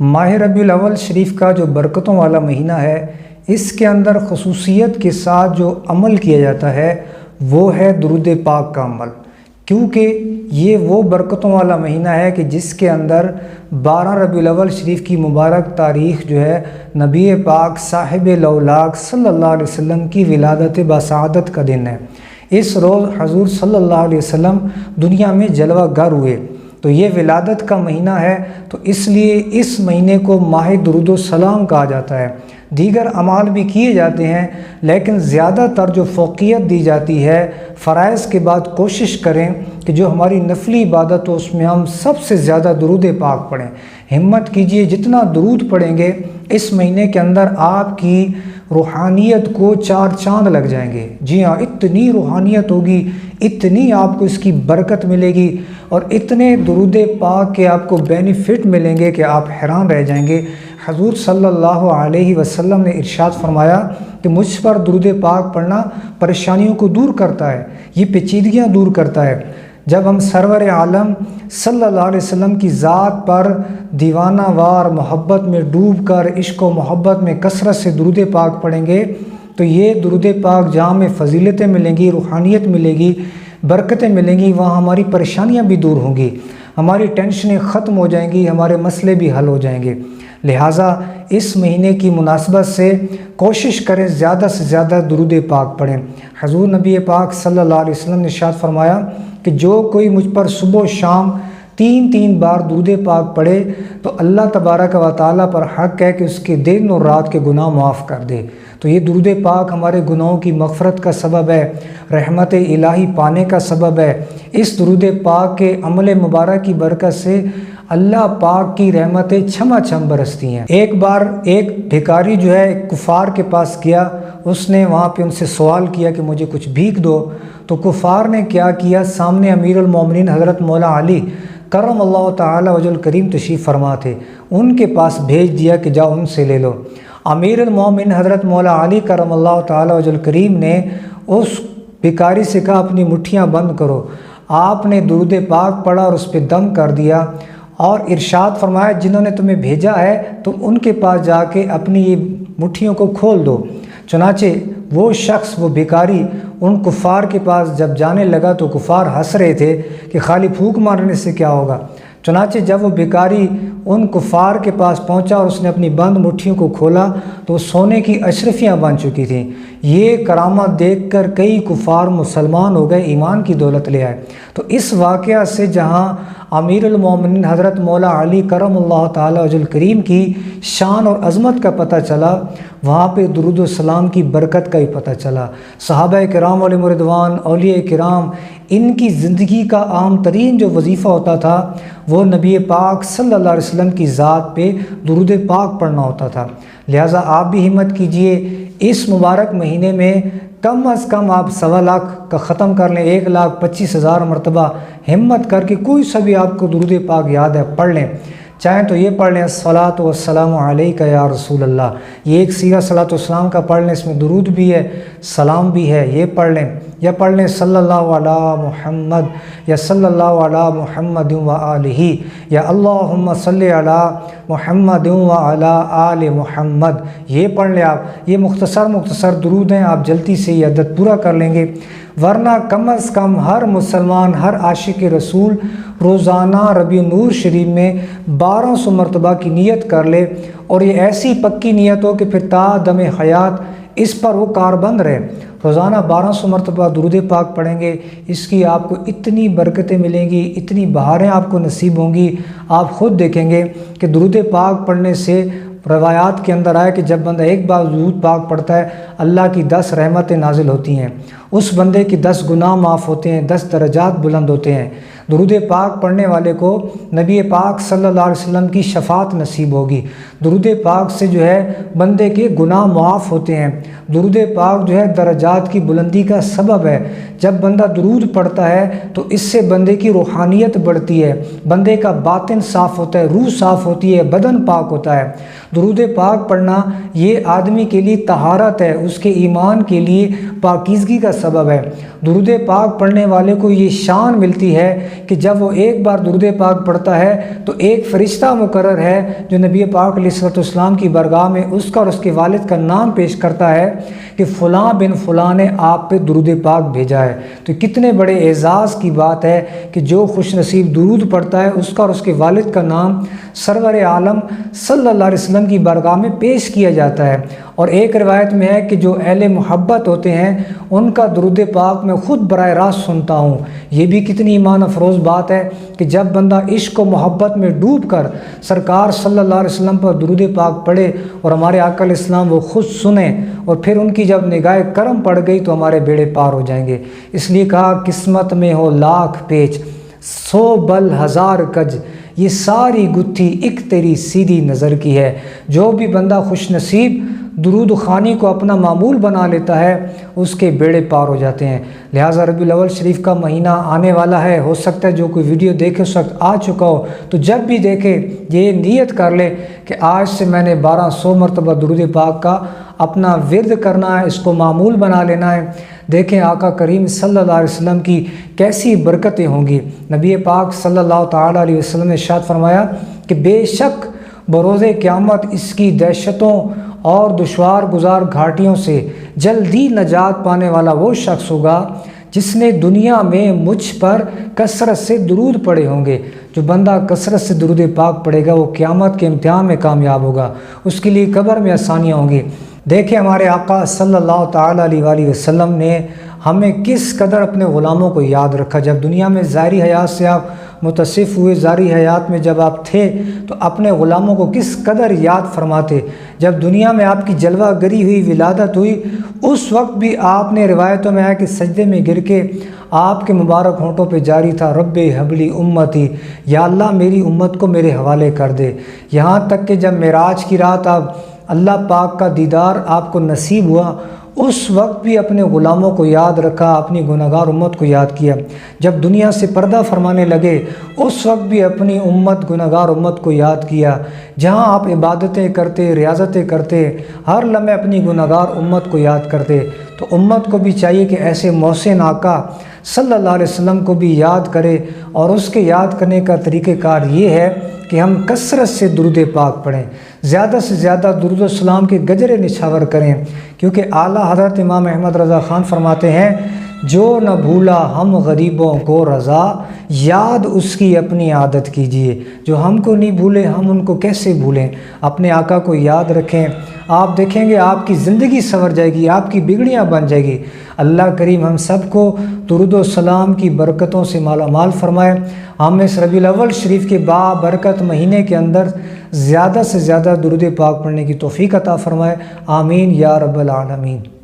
ماہ ربیع الاول شریف کا جو برکتوں والا مہینہ ہے، اس کے اندر خصوصیت کے ساتھ جو عمل کیا جاتا ہے وہ ہے درود پاک کا عمل، کیونکہ یہ وہ برکتوں والا مہینہ ہے کہ جس کے اندر 12 ربیع الاول شریف کی مبارک تاریخ جو ہے نبی پاک صاحب لولاک صلی اللہ علیہ وسلم کی ولادت بسعادت کا دن ہے۔ اس روز حضور صلی اللہ علیہ وسلم دنیا میں جلوہ گر ہوئے، تو یہ ولادت کا مہینہ ہے، تو اس لیے اس مہینے کو ماہ درود و سلام کہا جاتا ہے۔ دیگر اعمال بھی کیے جاتے ہیں، لیکن زیادہ تر جو فوقیت دی جاتی ہے فرائض کے بعد کوشش کریں کہ جو ہماری نفلی عبادت ہو اس میں ہم سب سے زیادہ درود پاک پڑھیں۔ ہمت کیجئے، جتنا درود پڑھیں گے اس مہینے کے اندر آپ کی روحانیت کو 4 چاند لگ جائیں گے۔ جی ہاں، اتنی روحانیت ہوگی، اتنی آپ کو اس کی برکت ملے گی اور اتنے درود پاک کے آپ کو بینیفٹ ملیں گے کہ آپ حیران رہ جائیں گے۔ حضور صلی اللہ علیہ وسلم نے ارشاد فرمایا کہ مجھ پر درود پاک پڑھنا پریشانیوں کو دور کرتا ہے، یہ پیچیدگیاں دور کرتا ہے۔ جب ہم سرور عالم صلی اللہ علیہ وسلم کی ذات پر دیوانہ وار محبت میں ڈوب کر عشق و محبت میں کثرت سے درود پاک پڑھیں گے تو یہ درود پاک جہاں میں فضیلتیں ملیں گی، روحانیت ملے گی، برکتیں ملیں گی، وہاں ہماری پریشانیاں بھی دور ہوں گی، ہماری ٹینشنیں ختم ہو جائیں گی، ہمارے مسئلے بھی حل ہو جائیں گے۔ لہٰذا اس مہینے کی مناسبت سے کوشش کریں زیادہ سے زیادہ درود پاک پڑھیں۔ حضور نبی پاک صلی اللہ علیہ وسلم نے ارشاد فرمایا کہ جو کوئی مجھ پر صبح و شام 3 بار درود پاک پڑھے تو اللہ تبارک و تعالیٰ پر حق ہے کہ اس کے دن اور رات کے گناہ معاف کر دے۔ تو یہ درود پاک ہمارے گناہوں کی مغفرت کا سبب ہے، رحمت الہی پانے کا سبب ہے۔ اس درود پاک کے عمل مبارک کی برکت سے اللہ پاک کی رحمتیں چھما چھم برستی ہیں۔ ایک بار ایک بھکاری جو ہے ایک کفار کے پاس گیا، اس نے وہاں پہ ان سے سوال کیا کہ مجھے کچھ بھیک دو، تو کفار نے کیا کیا، سامنے امیر المومنین حضرت مولا علی کرم اللہ تعالی وجہ الکریم تشریف فرما تھے، ان کے پاس بھیج دیا کہ جاؤ ان سے لے لو۔ امیر المومنین حضرت مولا علی کرم اللہ تعالی وجہ الکریم نے اس بھکاری سے کہا اپنی مٹھیاں بند کرو۔ آپ نے درود پاک پڑھا اور اس پہ دم کر دیا اور ارشاد فرمایا جنہوں نے تمہیں بھیجا ہے تم ان کے پاس جا کے اپنی یہ مٹھیوں کو کھول دو۔ چنانچہ وہ شخص، وہ بھکاری ان کفار کے پاس جب جانے لگا تو کفار ہنس رہے تھے کہ خالی پھونک مارنے سے کیا ہوگا۔ چنانچہ جب وہ بھکاری ان کفار کے پاس پہنچا اور اس نے اپنی بند مٹھیوں کو کھولا تو وہ سونے کی اشرفیاں بن چکی تھیں۔ یہ کرامت دیکھ کر کئی کفار مسلمان ہو گئے، ایمان کی دولت لے آئے۔ تو اس واقعہ سے جہاں امیر المومنین حضرت مولا علی کرم اللہ تعالی وجہ الکریم کی شان اور عظمت کا پتہ چلا، وہاں پہ درود و سلام کی برکت کا بھی پتہ چلا۔ صحابہ کرام علیہم رضوان، اولیاء کرام، ان کی زندگی کا عام ترین جو وظیفہ ہوتا تھا وہ نبی پاک صلی اللہ علیہ وسلم کی ذات پہ درود پاک پڑھنا ہوتا تھا۔ لہٰذا آپ بھی ہمت کیجئے، اس مبارک مہینے میں کم از کم آپ 1.25 لاکھ کا ختم کر لیں، 1,25,000 مرتبہ ہمت کر کے کوئی سا بھی آپ کو درود پاک یاد ہے پڑھ لیں۔ چاہیں تو یہ پڑھ لیں الصلاۃ والسلام علیک یا رسول اللہ، یہ ایک سیرہ صلاۃ والسلام کا پڑھ لیں، اس میں درود بھی ہے، سلام بھی ہے، یہ پڑھ لیں، یا پڑھ لیں صلی اللہ علی محمد یا صلی اللہ علی محمد وآلہ یا اللہم صلی علی محمد وعلی آل محمد، یہ پڑھ لیں آپ۔ یہ مختصر درود ہیں، آپ جلدی سے یہ عدد پورا کر لیں گے، ورنہ کم از کم ہر مسلمان، ہر عاشق رسول روزانہ ربیع نور شریف میں 1200 مرتبہ کی نیت کر لے، اور یہ ایسی پکی نیت ہو کہ پھر تا دم حیات اس پر وہ کاربند رہے۔ روزانہ 1200 مرتبہ درود پاک پڑھیں گے، اس کی آپ کو اتنی برکتیں ملیں گی، اتنی بہاریں آپ کو نصیب ہوں گی، آپ خود دیکھیں گے کہ درود پاک پڑھنے سے روایات کے اندر آئے کہ جب بندہ ایک بار درود پاک پڑھتا ہے اللہ کی 10 رحمتیں نازل ہوتی ہیں، اس بندے کی 10 گناہ معاف ہوتے ہیں، 10 درجات بلند ہوتے ہیں۔ درود پاک پڑھنے والے کو نبی پاک صلی اللہ علیہ وسلم کی شفاعت نصیب ہوگی۔ درود پاک سے جو ہے بندے کے گناہ معاف ہوتے ہیں۔ درود پاک جو ہے درجات کی بلندی کا سبب ہے۔ جب بندہ درود پڑھتا ہے تو اس سے بندے کی روحانیت بڑھتی ہے، بندے کا باطن صاف ہوتا ہے، روح صاف ہوتی ہے، بدن پاک ہوتا ہے۔ درود پاک پڑھنا یہ آدمی کے لیے طہارت ہے، اس کے ایمان کے لیے پاکیزگی کا سبب ہے۔ درود پاک پڑھنے والے کو یہ شان ملتی ہے کہ جب وہ ایک بار درود پاک پڑھتا ہے تو ایک فرشتہ مقرر ہے جو نبی پاک علیہ السلام کی بارگاہ میں اس کا اور اس کے والد کا نام پیش کرتا ہے کہ فلاں بن فلاں نے آپ پہ درود پاک بھیجا ہے۔ تو کتنے بڑے اعزاز کی بات ہے کہ جو خوش نصیب درود پڑھتا ہے اس کا اور اس کے والد کا نام سرور عالم صلی اللہ علیہ وسلم کی بارگاہ میں پیش کیا جاتا ہے۔ اور ایک روایت میں ہے کہ جو اہل محبت ہوتے ہیں ان کا درود پاک میں خود براہ راست سنتا ہوں۔ یہ بھی کتنی ایمان افروز بات ہے کہ جب بندہ عشق و محبت میں ڈوب کر سرکار صلی اللہ علیہ وسلم پر درود پاک پڑھے اور ہمارے آقا علیہ السلام وہ خود سنیں اور پھر ان کی جب نگاہ کرم پڑ گئی تو ہمارے بیڑے پار ہو جائیں گے۔ اس لیے کہا قسمت میں ہو لاکھ پیچ 100 بل 1000 کج، یہ ساری گتھی ایک تیری سیدھی نظر کی ہے۔ جو بھی بندہ خوش نصیب درود خوانی کو اپنا معمول بنا لیتا ہے اس کے بیڑے پار ہو جاتے ہیں۔ لہٰذا ربیع الاول شریف کا مہینہ آنے والا ہے، ہو سکتا ہے جو کوئی ویڈیو دیکھے اس وقت آ چکا ہو، تو جب بھی دیکھے یہ نیت کر لے کہ آج سے میں نے 1200 مرتبہ درود پاک کا اپنا ورد کرنا ہے، اس کو معمول بنا لینا ہے۔ دیکھیں آقا کریم صلی اللہ علیہ وسلم کی کیسی برکتیں ہوں گی۔ نبی پاک صلی اللہ تعالیٰ علیہ وسلم نے ارشاد فرمایا کہ بے شک بروز قیامت اس کی دہشتوں اور دشوار گزار گھاٹیوں سے جلدی نجات پانے والا وہ شخص ہوگا جس نے دنیا میں مجھ پر کثرت سے درود پڑھے ہوں گے۔ جو بندہ کثرت سے درود پاک پڑھے گا وہ قیامت کے امتحان میں کامیاب ہوگا، اس کے لیے قبر میں آسانیاں ہوں گی۔ دیکھیں ہمارے آقا صلی اللہ تعالیٰ علیہ وآلہ وسلم نے ہمیں کس قدر اپنے غلاموں کو یاد رکھا۔ جب دنیا میں ظاہری حیات سے آپ متصف ہوئے، ظاہری حیات میں جب آپ تھے تو اپنے غلاموں کو کس قدر یاد فرماتے۔ جب دنیا میں آپ کی جلوہ گری ہوئی، ولادت ہوئی، اس وقت بھی آپ نے روایتوں میں آیا کہ سجدے میں گر کے آپ کے مبارک ہونٹوں پہ جاری تھا رب حبلی امتی، یا اللہ میری امت کو میرے حوالے کر دے۔ یہاں تک کہ جب معراج کی رات آپ اللہ پاک کا دیدار آپ کو نصیب ہوا، اس وقت بھی اپنے غلاموں کو یاد رکھا، اپنی گنہگار امت کو یاد کیا۔ جب دنیا سے پردہ فرمانے لگے اس وقت بھی اپنی امت گنہگار امت کو یاد کیا۔ جہاں آپ عبادتیں کرتے، ریاضتیں کرتے، ہر لمحے اپنی گنہگار امت کو یاد کرتے، تو امت کو بھی چاہیے کہ ایسے محسن آقا صلی اللہ علیہ وسلم کو بھی یاد کرے۔ اور اس کے یاد کرنے کا طریقہ کار یہ ہے کہ ہم کثرت سے درود پاک پڑھیں، زیادہ سے زیادہ درود السلام کے گجرے نچھاور کریں، کیونکہ اعلیٰ حضرت امام احمد رضا خان فرماتے ہیں جو نہ بھولا ہم غریبوں کو رضا، یاد اس کی اپنی عادت کیجیے۔ جو ہم کو نہیں بھولے ہم ان کو کیسے بھولیں؟ اپنے آقا کو یاد رکھیں، آپ دیکھیں گے آپ کی زندگی سنور جائے گی، آپ کی بگڑیاں بن جائے گی۔ اللہ کریم ہم سب کو درود و سلام کی برکتوں سے مالا مال فرمائے۔ ہم اس ربیع الاول شریف کے بابرکت مہینے کے اندر زیادہ سے زیادہ درود پاک پڑھنے کی توفیق عطا فرمائے۔ آمین یا رب العالمین۔